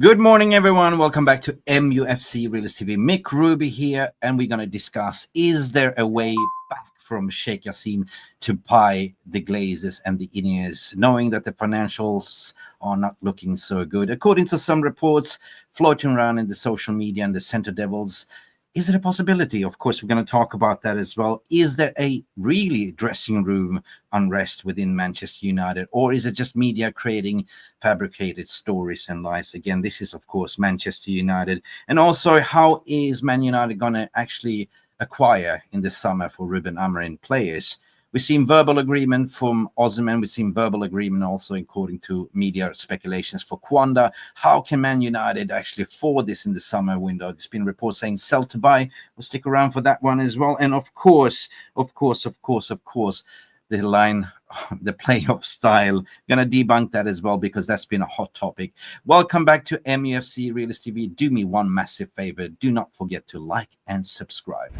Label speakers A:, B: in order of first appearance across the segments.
A: Good morning, everyone. Welcome back to MUFC RealistTV. Mick Ruby here, and we're going to discuss, is there a way back from Sheikh Jassim to buy the Glazers and the INEOS, knowing that the financials are not looking so good? According to some reports floating around in the social media and the CetreDevils, is it a possibility? Of course, we're going to talk about that as well. Is there a really dressing room unrest within Manchester United, or is it just media creating fabricated stories and lies? Again, this is, of course, Manchester United. And also, how is Man United going to actually acquire in the summer for Ruben Amorim players? We've seen verbal agreement from Osimhen. We've seen verbal agreement also, according to media speculations, for Quenda. How can Man United actually afford this in the summer window? There's been reports saying sell to buy. We'll stick around for that one as well. And of course, the line, the playoff style. Going to debunk that as well, because that's been a hot topic. Welcome back to MUFC RealistTV. Do me one massive favor. Do not forget to like and subscribe.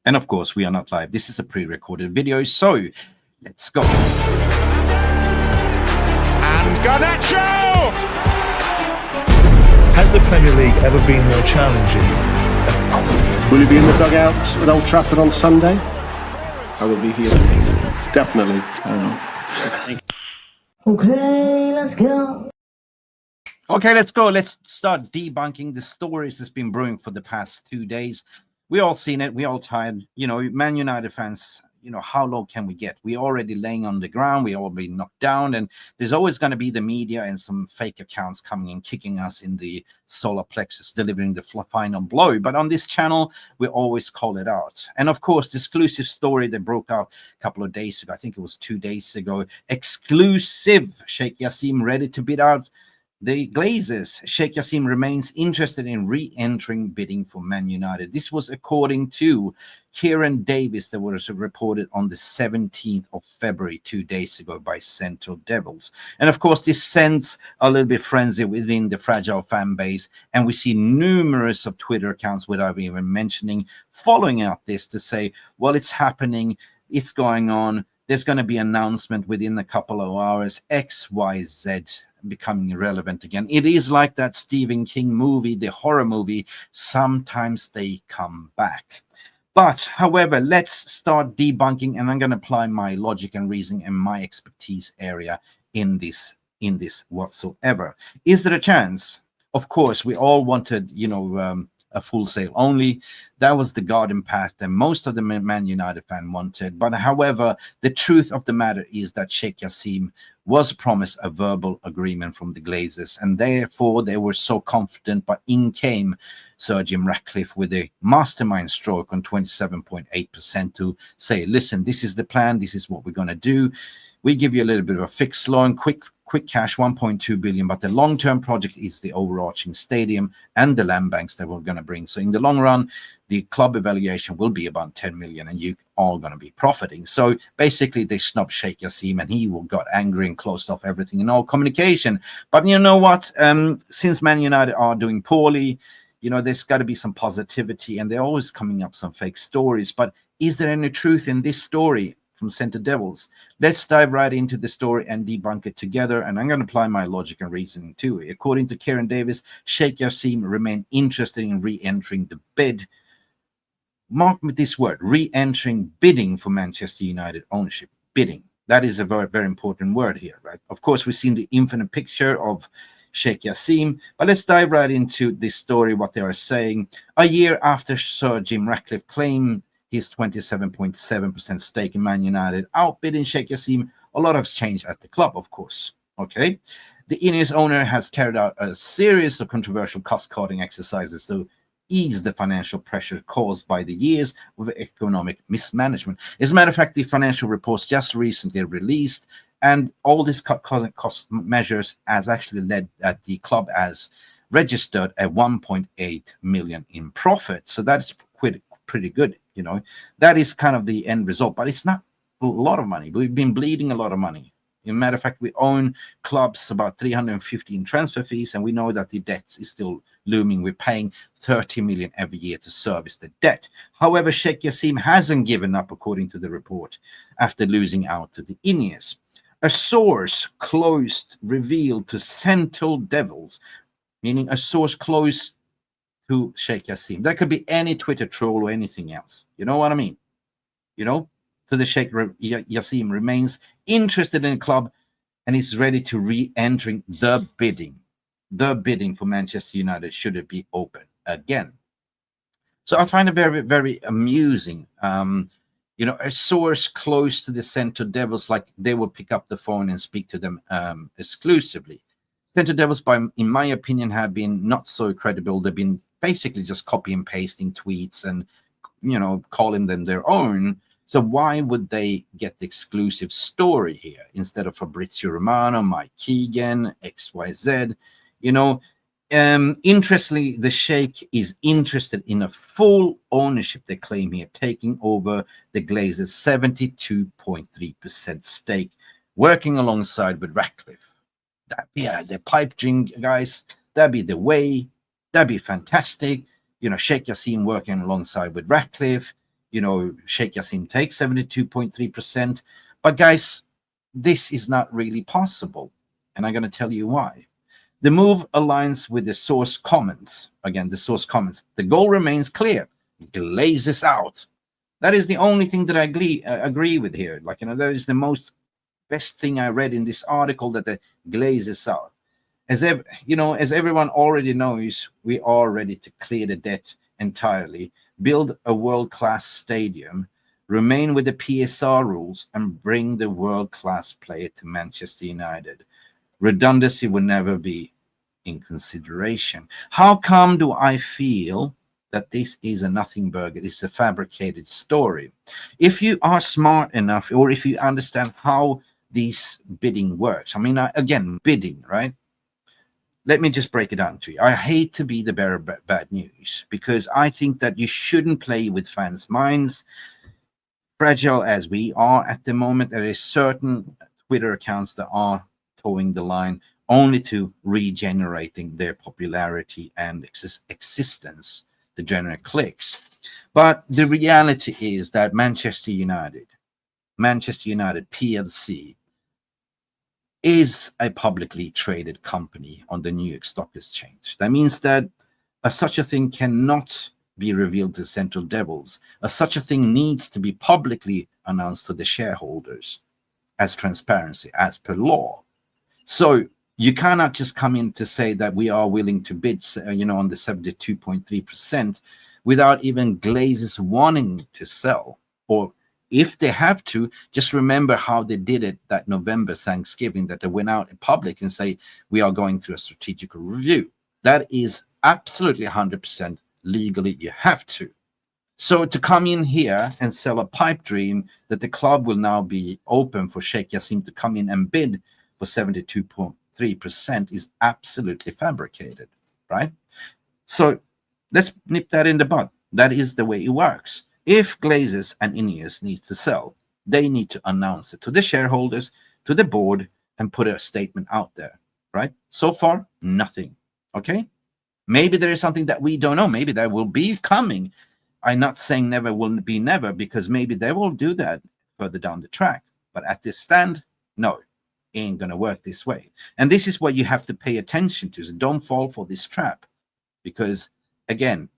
A: And of course, we are not live. This is a pre-recorded video, so let's go.
B: And Garnacho!
C: Has the Premier League ever been more challenging?
D: Will you be in the dugouts at Old Trafford on Sunday? I will be here. Definitely. I don't know.
E: Okay, let's go.
A: Okay, let's go. Let's start debunking the stories that's been brewing for the past 2 days. We all seen it. We all tired. You know, Man United fans, how low can we get? We're already laying on the ground. We're already knocked down. And there's always going to be the media and some fake accounts coming and kicking us in the solar plexus, delivering the final blow. But on this channel, we always call it out. And of course, the exclusive story that broke out a couple of days ago, I think it was 2 days ago, exclusive, Sheikh Jassim ready to bid out the Glazers. Sheikh Jassim remains interested in re-entering bidding for Man United. This was according to Kieran Davis, that was reported on the 17th of February, 2 days ago, by CetreDevils. And of course, this sends a little bit frenzy within the fragile fan base. And we see numerous of Twitter accounts, without even mentioning, following up this to say, well, it's happening, it's going on, there's going to be an announcement within a couple of hours, X, Y, Z, becoming irrelevant again. It is like that Stephen King movie, the horror movie. Sometimes they come back. But however, let's start debunking, and I'm going to apply my logic and reasoning and my expertise area in this whatsoever. Is there a chance? Of course, we all wanted, a full sale only. That was the garden path that most of the Man United fan wanted. But however, the truth of the matter is that Sheikh Jassim was promised a verbal agreement from the Glazers, and therefore they were so confident. But in came Sir Jim Ratcliffe with a mastermind stroke on 27.8% to say, listen, this is the plan, this is what we're going to do. We give you a little bit of a fixed loan, quick cash, 1.2 billion, but the long-term project is the overarching stadium and the land banks that we're going to bring. So in the long run, the club evaluation will be about 10 million, and you are going to be profiting. So basically, they snubbed Sheikh Jassim, and he got angry and closed off everything and all communication. But you know what? Since Man United are doing poorly, there's got to be some positivity, and they're always coming up some fake stories. But is there any truth in this story from CetreDevils? Let's dive right into the story and debunk it together, and I'm going to apply my logic and reasoning to it. According to Kieran Davis, Sheikh Jassim remained interested in re-entering the bid. Mark with this word, re-entering, bidding for Manchester United ownership. Bidding. That is a very, very important word here, right? Of course, we've seen the infinite picture of Sheikh Jassim, but let's dive right into this story, what they are saying. A year after Sir Jim Ratcliffe claimed his 27.7% stake in Man United, outbidding Sheikh Jassim, a lot has changed at the club, of course. Okay, the INEOS owner has carried out a series of controversial cost-cutting exercises to ease the financial pressure caused by the years of economic mismanagement. As a matter of fact, the financial reports just recently released, and all these cost measures has actually led at the club as registered at 1.8 million in profit. So that's pretty good. That is kind of the end result, but it's not a lot of money. We've been bleeding a lot of money. As a matter of fact, we own clubs about 350 in transfer fees, and we know that the debt is still looming. We're paying 30 million every year to service the debt. However, Sheikh Jassim hasn't given up, according to the report, after losing out to the INEOS. A source close revealed to CetreDevils, meaning a source close to Sheikh Jassim. That could be any Twitter troll or anything else. You know what I mean? You know, so the Sheikh Jassim remains interested in the club and is ready to re-entering the bidding. The bidding for Manchester United should it be open again. So I find it very, very amusing. You know, a source close to the CetreDevils, like they will pick up the phone and speak to them exclusively. CetreDevils, in my opinion, have been not so credible. They've been basically just copy and pasting tweets and, you know, calling them their own. So why would they get the exclusive story here instead of Fabrizio Romano, Mike Keegan, XYZ? You know, interestingly, the Sheikh is interested in a full ownership, they claim here, taking over the Glazers' 72.3% stake, working alongside with Ratcliffe. Yeah, the pipe dream, guys, that'd be the way. That'd be fantastic. You know, Sheikh Jassim working alongside with Ratcliffe. You know, Sheikh Jassim takes 72.3%. But guys, this is not really possible. And I'm going to tell you why. The move aligns with the source comments. Again, the source comments. The goal remains clear. Glazers out. That is the only thing that I agree with here. Like, you know, that is the most best thing I read in this article, that the Glazers out. As everyone already knows, we are ready to clear the debt entirely, build a world-class stadium, remain with the PSR rules, and bring the world-class player to Manchester United. Redundancy will never be in consideration. How come do I feel that this is a nothing burger? It's a fabricated story. If you are smart enough, or if you understand how this bidding works, I mean, again, bidding, right? Let me just break it down to you. I hate to be the bearer of bad news, because I think that you shouldn't play with fans' minds. Fragile as we are at the moment, there is certain Twitter accounts that are towing the line only to regenerating their popularity and existence, the general clicks. But the reality is that Manchester United PLC, is a publicly traded company on the New York Stock Exchange. That means that such a thing cannot be revealed to CetreDevils. Such a thing needs to be publicly announced to the shareholders as transparency, as per law. So you cannot just come in to say that we are willing to bid, on the 72.3% without even Glazers wanting to sell. Or if they have to, just remember how they did it that November Thanksgiving, that they went out in public and say, we are going through a strategic review. That is absolutely 100% legally. You have to. So to come in here and sell a pipe dream that the club will now be open for Sheikh Jassim to come in and bid for 72.3% is absolutely fabricated, right? So let's nip that in the bud. That is the way it works. If Glazers and INEOS need to sell, they need to announce it to the shareholders, to the board, and put a statement out there, right? So far, nothing, okay? Maybe there is something that we don't know. Maybe there will be coming. I'm not saying never will be never, because maybe they will do that further down the track. But at this stand, no, it ain't going to work this way. And this is what you have to pay attention to. So don't fall for this trap. Because, again,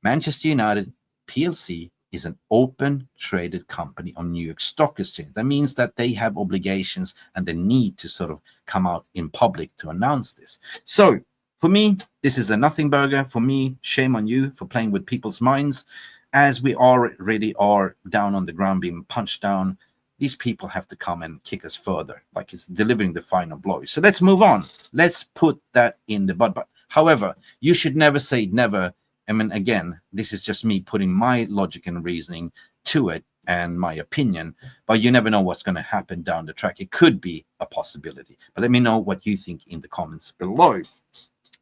A: Manchester United PLC is an open traded company on New York Stock Exchange. That means that they have obligations and they need to sort of come out in public to announce this. So for me, this is a nothing burger. For me, shame on you for playing with people's minds. As we already are down on the ground being punched down, these people have to come and kick us further, like it's delivering the final blow. So let's move on. Let's put that in the bud. But however, you should never say never. I mean, again, this is just me putting my logic and reasoning to it and my opinion, but you never know what's going to happen down the track. It could be a possibility, but let me know what you think in the comments below.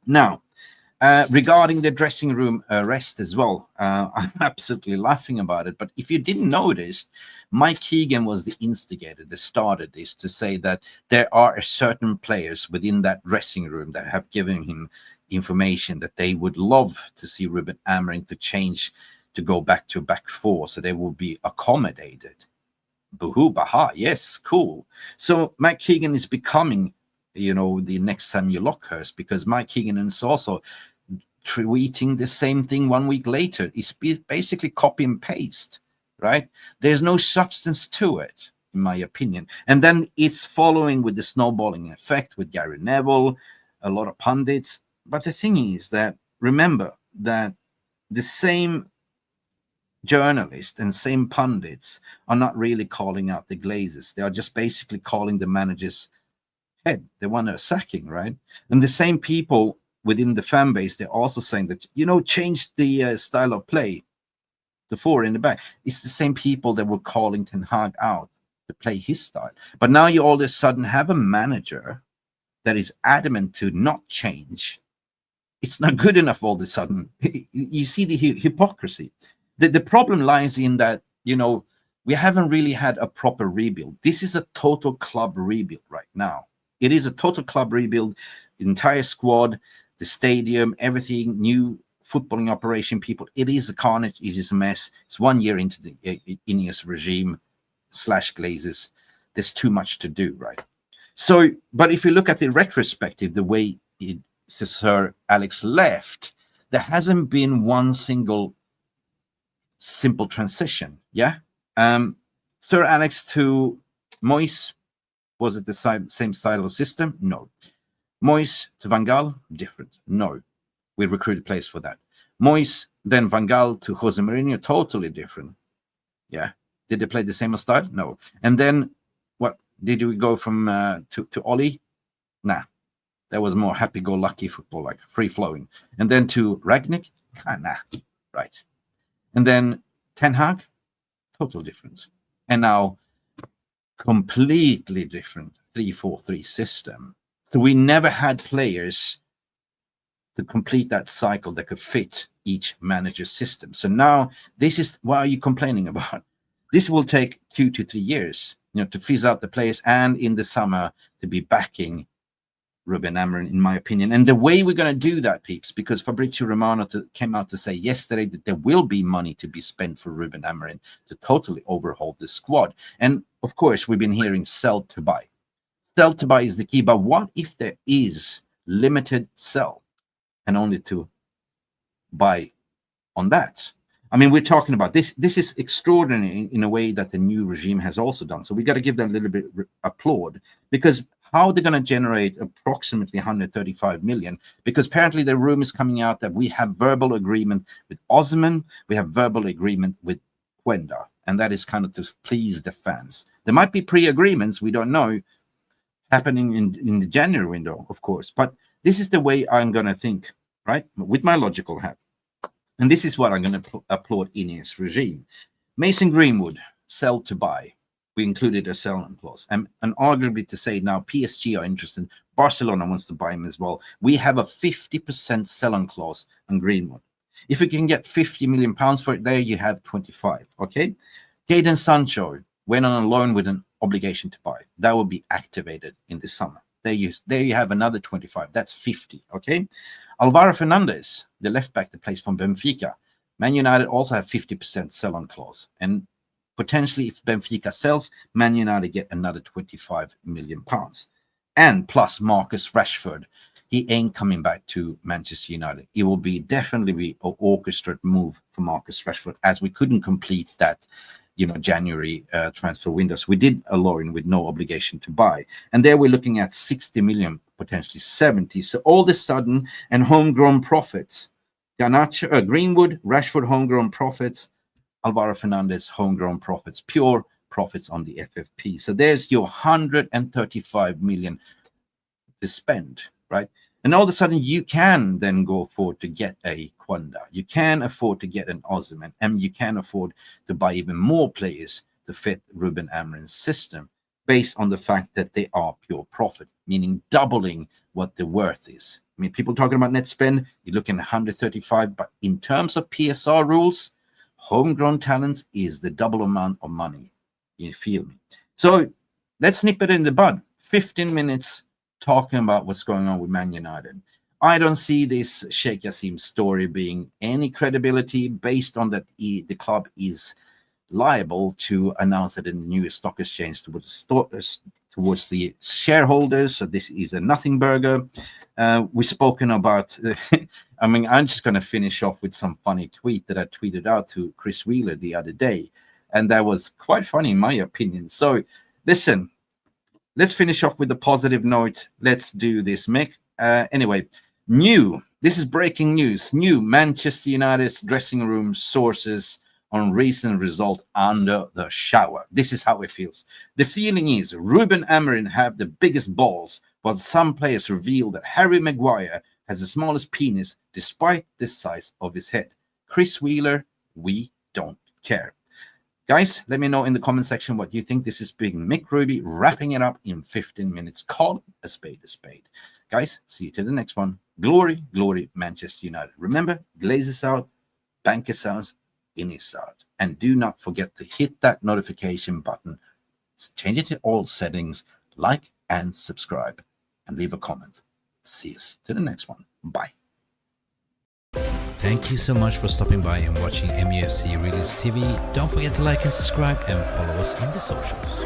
A: Now, regarding the dressing room arrest as well, I'm absolutely laughing about it. But if you didn't notice, Mike Keegan was the instigator that started this, to say that there are certain players within that dressing room that have given him information that they would love to see Ruben Amorim to change, to go back to back four, so they will be accommodated. Boohoo, baha, yes, cool. So Mike Keegan is becoming, the next Samuel Lockhurst, because Mike Keegan is also tweeting the same thing 1 week later. It's basically copy and paste, right? There's no substance to it, in my opinion. And then it's following with the snowballing effect with Gary Neville, a lot of pundits. But the thing is that, remember that the same journalists and same pundits are not really calling out the Glazers. They are just basically calling the manager's head. They want a sacking, right? And the same people within the fan base, they're also saying that, change the style of play, the four in the back. It's the same people that were calling Ten Hag out to play his style. But now you all of a sudden have a manager that is adamant to not change. It's not good enough all of a sudden. You see the hypocrisy. The problem lies in that, we haven't really had a proper rebuild. This is a total club rebuild right now. It is a total club rebuild. The entire squad, the stadium, everything, new footballing operation people. It is a carnage. It is a mess. It's 1 year into the INEOS regime / Glazers. There's too much to do, right? So, but if you look at the retrospective, the way Sir Alex left, there hasn't been one single simple transition. Yeah. Sir Alex to Moyes, was it the same style of system? No. Moyes to Van Gaal, different. No. We recruited players for that. Moyes, then Van Gaal to Jose Mourinho, totally different. Yeah. Did they play the same style? No. And then what did we go from to Oli? Nah. That was more happy-go-lucky football, like free-flowing. And then to Ragnick? Nah. Right. And then Ten Hag, total difference. And now completely different 3-4-3 system. So we never had players to complete that cycle that could fit each manager's system. So now this is, what are you complaining about? This will take 2 to 3 years, to fizz out the players, and in the summer to be backing Ruben Amorim, in my opinion. And the way we're going to do that, peeps, because Fabrizio Romano came out to say yesterday that there will be money to be spent for Ruben Amorim to totally overhaul the squad. And of course, we've been hearing sell to buy. Sell to buy is the key. But what if there is limited sell and only to buy on that? I mean, we're talking about this. This is extraordinary in a way that the new regime has also done. So we got to give them a little bit applaud, because how they're going to generate approximately 135 million, because apparently the rumor is coming out that we have verbal agreement with Osimhen, we have verbal agreement with Quenda, and that is kind of to please the fans. There might be pre-agreements, we don't know, happening in the January window, of course, but this is the way I'm going to think, right, with my logical hat. And this is what I'm going to applaud INEOS regime. Mason Greenwood, sell to buy. We included a sell-on clause. And arguably to say now PSG are interested, Barcelona wants to buy him as well. We have a 50% sell-on clause on Greenwood. If we can get 50 million pounds for it, there you have 25, okay? Jadon Sancho went on a loan with an obligation to buy. That will be activated in the summer. There you have another 25. That's 50, okay? Alvaro Fernandez, the left-back that plays from Benfica. Man United also have 50% sell-on clause. And potentially, if Benfica sells, Man United get another 25 million pounds. And plus Marcus Rashford. He ain't coming back to Manchester United. It will definitely be an orchestrated move for Marcus Rashford, as we couldn't complete that January transfer window. So we did a loan with no obligation to buy. And there we're looking at 60 million, potentially 70. So all of a sudden, and homegrown profits. Garnacho, Greenwood, Rashford, homegrown profits. Alvaro Fernandez, homegrown profits, pure profits on the FFP. So there's your 135 million to spend, right? And all of a sudden, you can then go forward to get a Quenda. You can afford to get an Osimhen, and you can afford to buy even more players to fit Ruben Amorim's system, based on the fact that they are pure profit, meaning doubling what the worth is. I mean, people talking about net spend, you're looking at 135, but in terms of PSR rules, homegrown talents is the double amount of money. You feel me? So let's nip it in the bud. 15 minutes talking about what's going on with Man United. I don't see this Sheikh Jassim story being any credibility based on that the club is liable to announce it in the new stock exchange towards the shareholders. So this is a nothing burger. We've spoken about, I mean, I'm just going to finish off with some funny tweet that I tweeted out to Chris Wheeler the other day. And that was quite funny in my opinion. So listen, let's finish off with a positive note. Let's do this, Mick. Anyway, this is breaking news. New Manchester United's dressing room sources on recent result under the shower. This is how it feels. The feeling is Ruben Amorim have the biggest balls, while some players reveal that Harry Maguire has the smallest penis despite the size of his head. Chris Wheeler, we don't care. Guys, let me know in the comment section what you think. This is Big Mick Ruby wrapping it up in 15 minutes. Call a spade a spade. Guys, see you to the next one. Glory, glory, Manchester United. Remember, Glazers out, Bankers out, INEOS out. And do not forget to hit that notification button. Change it to all settings. Like and subscribe. And leave a comment. See us to the next one. Bye.
F: Thank you so much for stopping by and watching MUFC RealistTV. Don't forget to like and subscribe and follow us on the socials.